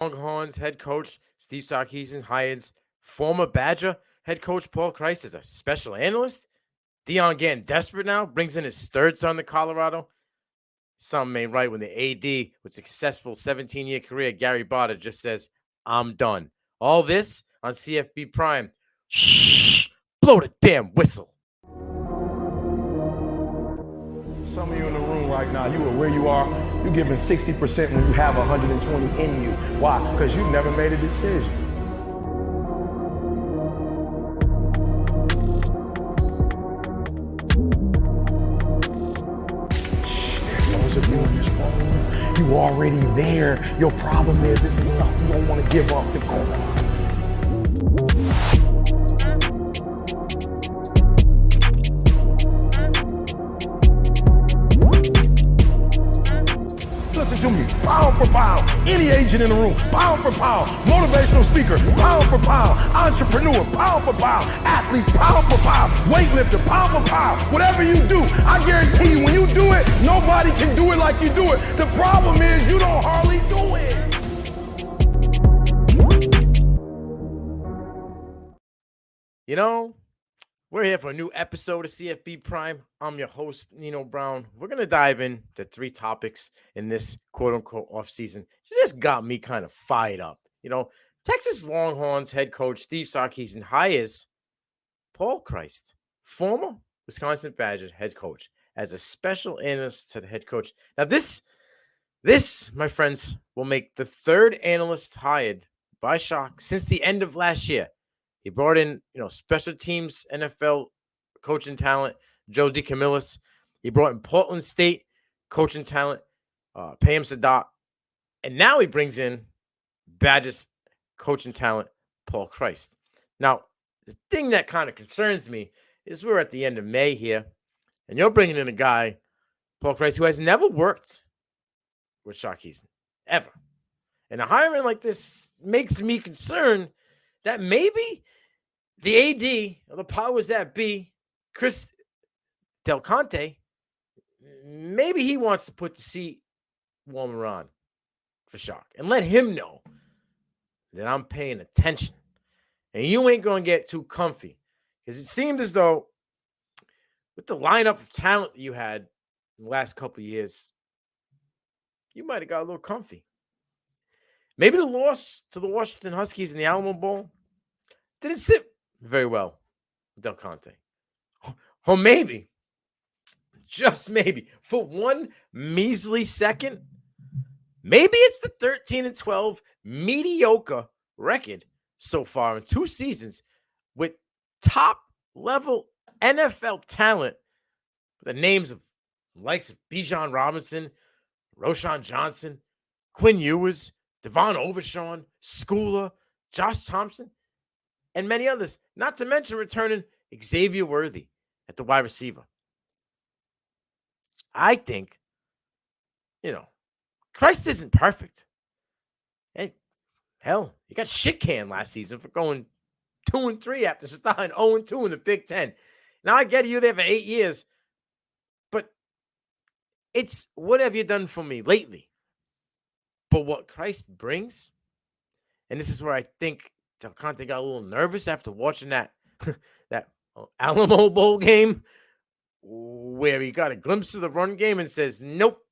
Longhorns head coach Steve Sarkisian hires former Badger head coach Paul Chryst as a special analyst. Dion getting desperate now, brings in his third son to Colorado. Something ain't right when the AD with successful 17-year career, Gary Barta, just says, I'm done. All this on CFB Prime. Shh, blow the damn whistle. Some of you in the room right now, you are where you are. You're giving 60% when you have 120 in you. Why? Because you never made a decision. There's those of you in this room. You already there. Your problem is this is stuff you don't want to give up to go on. Listen to me, pound for pound, any agent in the room, pound for pound, motivational speaker, pound for pound, entrepreneur, pound for pound, athlete, pound for pound, weightlifter, pound for pound, whatever you do, I guarantee you when you do it, nobody can do it like you do it. The problem is you don't hardly do it. You know, we're here for a new episode of CFB Prime. I'm your host, Nino Brown. We're going to dive into 3 topics in this quote-unquote offseason. It just got me kind of fired up. Texas Longhorns head coach Steve Sarkisian hires Paul Chryst, former Wisconsin Badgers head coach, as a special analyst to the head coach. Now, this, my friends, will make the 3rd analyst hired by Sark since the end of last year. He brought in, special teams NFL coaching talent, Joe DeCamillis. He brought in Portland State coaching talent, Pam Sadat. And now he brings in Badgers coaching talent, Paul Chryst. Now, the thing that kind of concerns me is we're at the end of May here, and you're bringing in a guy, Paul Chryst, who has never worked with Sarkisian, ever. And a hiring like this makes me concerned that maybe the AD, or the powers that be, Chris Del Conte, maybe he wants to put the seat warmer on for Sark and let him know that I'm paying attention. And you ain't going to get too comfy. Because it seemed as though with the lineup of talent that you had in the last couple of years, you might have got a little comfy. Maybe the loss to the Washington Huskies in the Alamo Bowl didn't sit very well with Del Conte. Or maybe, just maybe, for one measly second, maybe it's the 13-12 mediocre record so far in 2 seasons with top-level NFL talent, the names of likes of Bijan Robinson, Roshan Johnson, Quinn Ewers, Devon Overshawn, Schooler, Josh Thompson, and many others, not to mention returning Xavier Worthy at the wide receiver. I think, Chryst isn't perfect. Hey, hell, he got shit canned last season for going 2-3 after starting 0-2 in the Big Ten. Now, I get you there for 8 years, but it's what have you done for me lately? But what Chryst brings, and this is where I think Del Conte got a little nervous after watching that Alamo Bowl game where he got a glimpse of the run game and says, nope,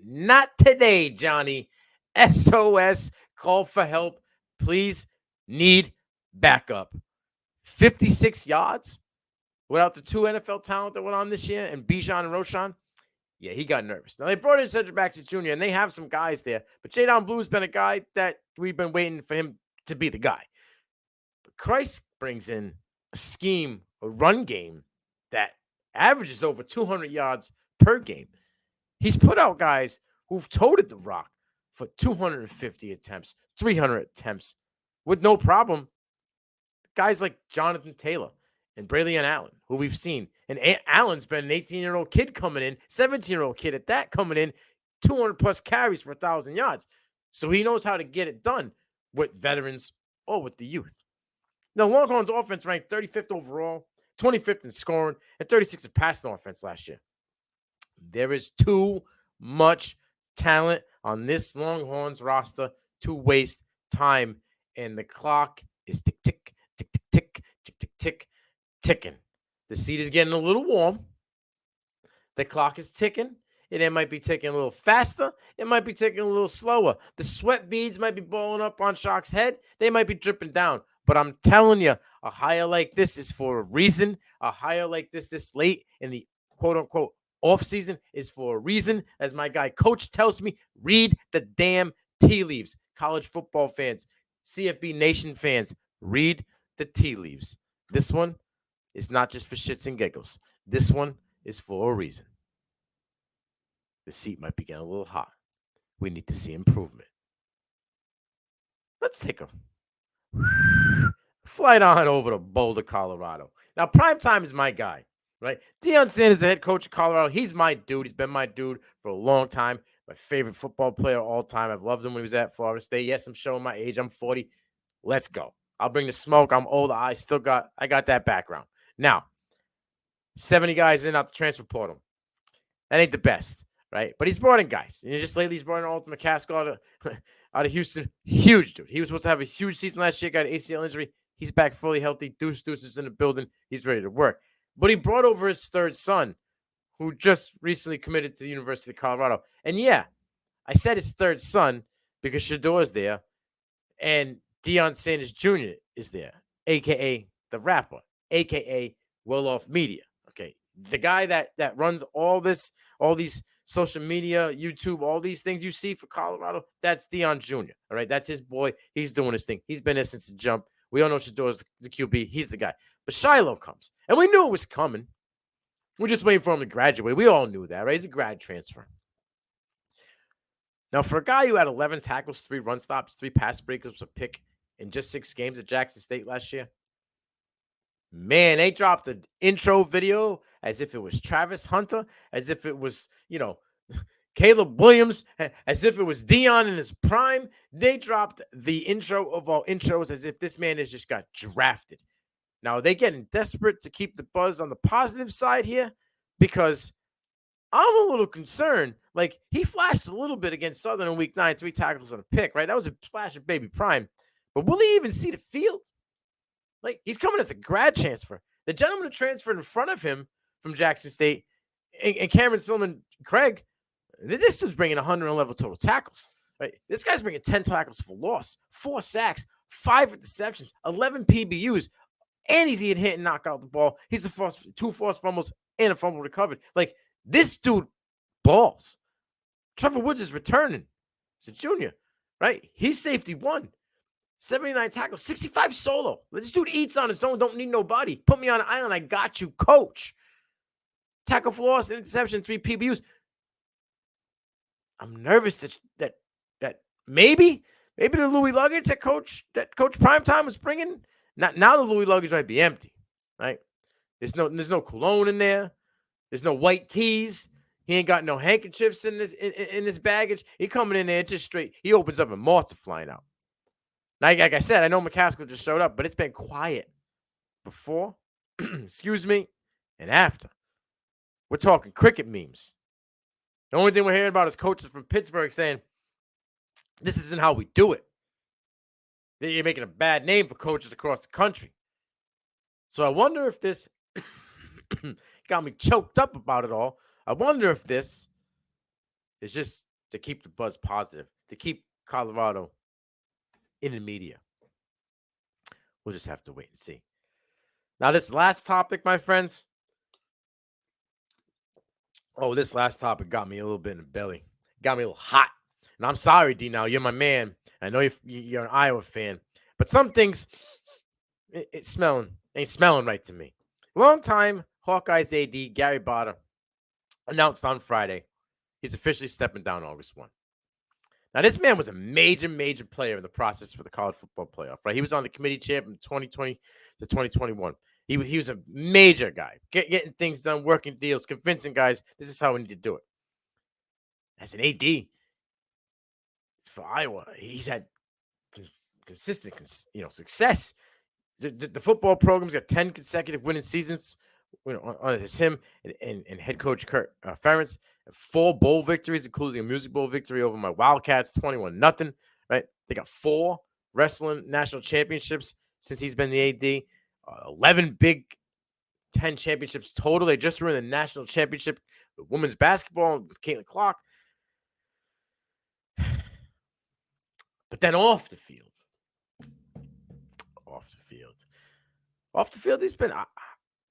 not today, Johnny. SOS, call for help. Please, need backup. 56 yards without the 2 NFL talent that went on this year and Bijan and Roshan. Yeah, he got nervous. Now, they brought in Cedric Baxter Jr., and they have some guys there. But Jadon Blue's been a guy that we've been waiting for him to be the guy. But Chryst brings in a scheme, a run game that averages over 200 yards per game. He's put out guys who've toted the rock for 250 attempts, 300 attempts with no problem. Guys like Jonathan Taylor and Braylon Allen, who we've seen. And Allen's been an 18-year-old kid coming in, 17-year-old kid at that coming in, 200-plus carries for 1,000 yards. So he knows how to get it done with veterans or with the youth. Now, Longhorns offense ranked 35th overall, 25th in scoring, and 36th in passing offense last year. There is too much talent on this Longhorns roster to waste time. And the clock is tick, tick, tick, tick, tick, tick, tick, tick, ticking. The seat is getting a little warm. The clock is ticking. And it might be ticking a little faster. It might be ticking a little slower. The sweat beads might be balling up on Shock's head. They might be dripping down. But I'm telling you, a hire like this is for a reason. A hire like this late in the quote-unquote off season is for a reason. As my guy Coach tells me, read the damn tea leaves. College football fans, CFB Nation fans, read the tea leaves. This one is not just for shits and giggles. This one is for a reason. The seat might be getting a little hot. We need to see improvement. Let's take a flight on over to Boulder, Colorado. Now, Primetime is my guy, right? Deion Sanders is the head coach of Colorado. He's my dude. He's been my dude for a long time. My favorite football player of all time. I've loved him when he was at Florida State. Yes, I'm showing my age. I'm 40. Let's go. I'll bring the smoke. I'm old. I got that background. Now, 70 guys in out the transfer portal. That ain't the best, right? But he's brought in guys. Just lately, he's brought in Alton McCaskill out of Houston. Huge dude. He was supposed to have a huge season last year. Got an ACL injury. He's back fully healthy. Deuce is in the building. He's ready to work. But he brought over his third son, who just recently committed to the University of Colorado. And yeah, I said his third son because Shador's there and Deion Sanders Jr. is there, a.k.a. the rapper, a.k.a. Well-Off Media. Okay, the guy that runs all these social media, YouTube, all these things you see for Colorado, that's Deion Jr. All right, that's his boy. He's doing his thing. He's been there since the jump. We all know Shador's the QB. He's the guy. But Shiloh comes, and we knew it was coming. We're just waiting for him to graduate. We all knew that, right? He's a grad transfer. Now, for a guy who had 11 tackles, 3 run stops, 3 pass breakups, a pick in just 6 games at Jackson State last year, man, they dropped an intro video as if it was Travis Hunter, as if it was, Caleb Williams, as if it was Deion in his prime. They dropped the intro of all intros as if this man has just got drafted. Now, are they getting desperate to keep the buzz on the positive side here? Because I'm a little concerned. Like, he flashed a little bit against Southern in week 9, 3 tackles and a pick, right? That was a flash of baby prime. But will he even see the field? Like, he's coming as a grad transfer. The gentleman who transferred in front of him from Jackson State and Cameron Silliman Craig, this dude's bringing 111 total tackles. Right? This guy's bringing 10 tackles for loss, 4 sacks, 5 interceptions, 11 PBUs, and he's hit and knock out the ball. He's the 2 forced fumbles and a fumble recovered. Like, this dude balls. Trevor Woods is returning. He's a junior, right? He's safety 1. 79 tackles, 65 solo. This dude eats on his own, don't need nobody. Put me on an island, I got you, coach. Tackle for loss, interception, 3 PBUs. I'm nervous that maybe the Louis luggage that Coach Primetime was bringing, now the Louis luggage might be empty, right? There's no cologne in there. There's no white tees. He ain't got no handkerchiefs in this baggage. He coming in there just straight. He opens up and Martha flying out. Now, like I said, I know McCaskill just showed up, but it's been quiet before, excuse me, and after. We're talking cricket memes. The only thing we're hearing about is coaches from Pittsburgh saying, this isn't how we do it. You're making a bad name for coaches across the country. So I wonder if this got me choked up about it all. I wonder if this is just to keep the buzz positive, to keep Colorado in the media. We'll just have to wait and see. Now, this last topic, my friends. Oh, this last topic got me a little bit in the belly. Got me a little hot. And I'm sorry, D. Now, you're my man. I know you're an Iowa fan. But some things, ain't smelling right to me. Long-time Hawkeyes AD, Gary Botta, announced on Friday he's officially stepping down August 1. Now, this man was a major, major player in the process for the college football playoff, right? He was on the committee chair from 2020 to 2021. He was a major guy, getting things done, working deals, convincing guys, this is how we need to do it. As an AD for Iowa, he's had consistent, success. The football program's got 10 consecutive winning seasons. It's him and head coach Kurt Ferentz. 4 bowl victories, including a Music Bowl victory over my Wildcats, 21-0. Right? They got 4 wrestling national championships since he's been the AD. 11 Big 10 championships total. They just were in the national championship with women's basketball with Caitlin Clark. But then off the field, he's been,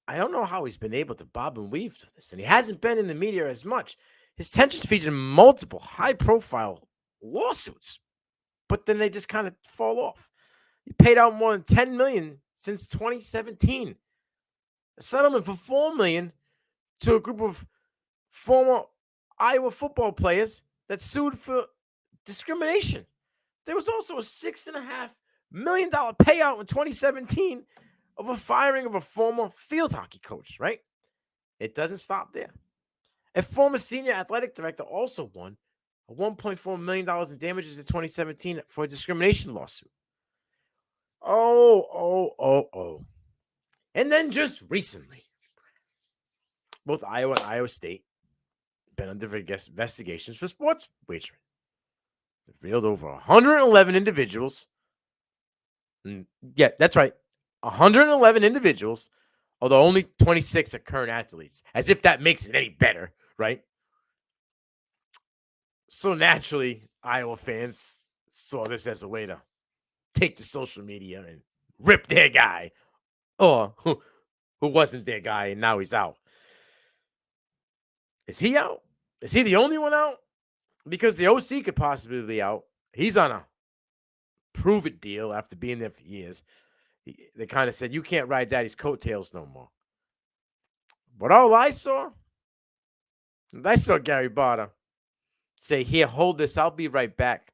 I don't know how he's been able to bob and weave through this. And he hasn't been in the media as much. His tensions featured multiple high-profile lawsuits, but then they just kind of fall off. He paid out more than $10 million since 2017. A settlement for $4 million to a group of former Iowa football players that sued for discrimination. There was also a $6.5 million payout in 2017 of a firing of a former field hockey coach, right? It doesn't stop there. A former senior athletic director also won a $1.4 million in damages in 2017 for a discrimination lawsuit. Oh. And then just recently, both Iowa and Iowa State been under investigations for sports wagering. Revealed over 111 individuals. Yeah, that's right. 111 individuals, although only 26 are current athletes. As if that makes it any better, right? So naturally, Iowa fans saw this as a way to take to social media and rip their guy, or who wasn't their guy and now he's out. Is he out? Is he the only one out? Because the OC could possibly be out. He's on a prove-it deal after being there for years. They kind of said, you can't ride daddy's coattails no more. But all I saw Gary Barta say, here, hold this. I'll be right back.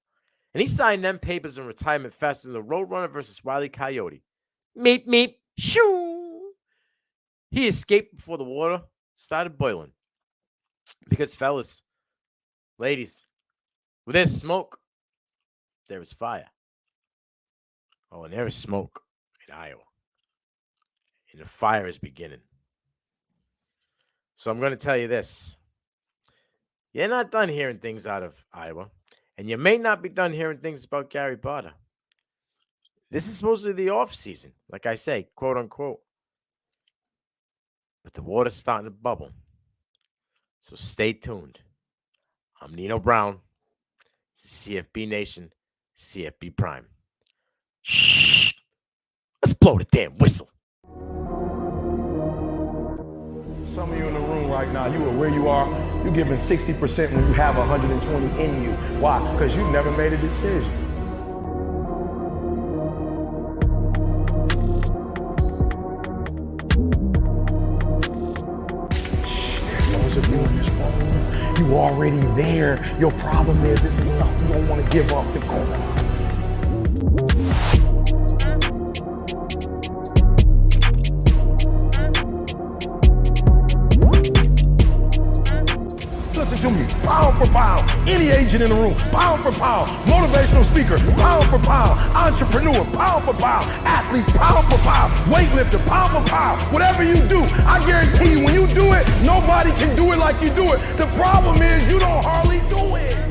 And he signed them papers in retirement faster than the Roadrunner versus Wile E. Coyote. Meep, meep, shoo. He escaped before the water started boiling. Because, fellas, ladies, where there's smoke, there is fire. Oh, and there is smoke in Iowa. And the fire is beginning. So I'm going to tell you this. You're not done hearing things out of Iowa. And you may not be done hearing things about Gary Barta. This is supposedly the off season, like I say, quote unquote. But the water's starting to bubble. So stay tuned. I'm Nino Brown. CFB Nation, CFB Prime. Shh. Let's blow the damn whistle. Some of you in the room right now, you are where you are. You're giving 60% when you have 120 in you. Why? Because you've never made a decision. There's those of you in this room. You already there. Your problem is this is stuff you don't want to give up to go on. To me, pound for pound, any agent in the room, pound for pound, motivational speaker, pound for pound, entrepreneur, pound for pound, athlete, pound for pound, weightlifter, pound for pound, whatever you do, I guarantee you when you do it, nobody can do it like you do it. The problem is you don't hardly do it.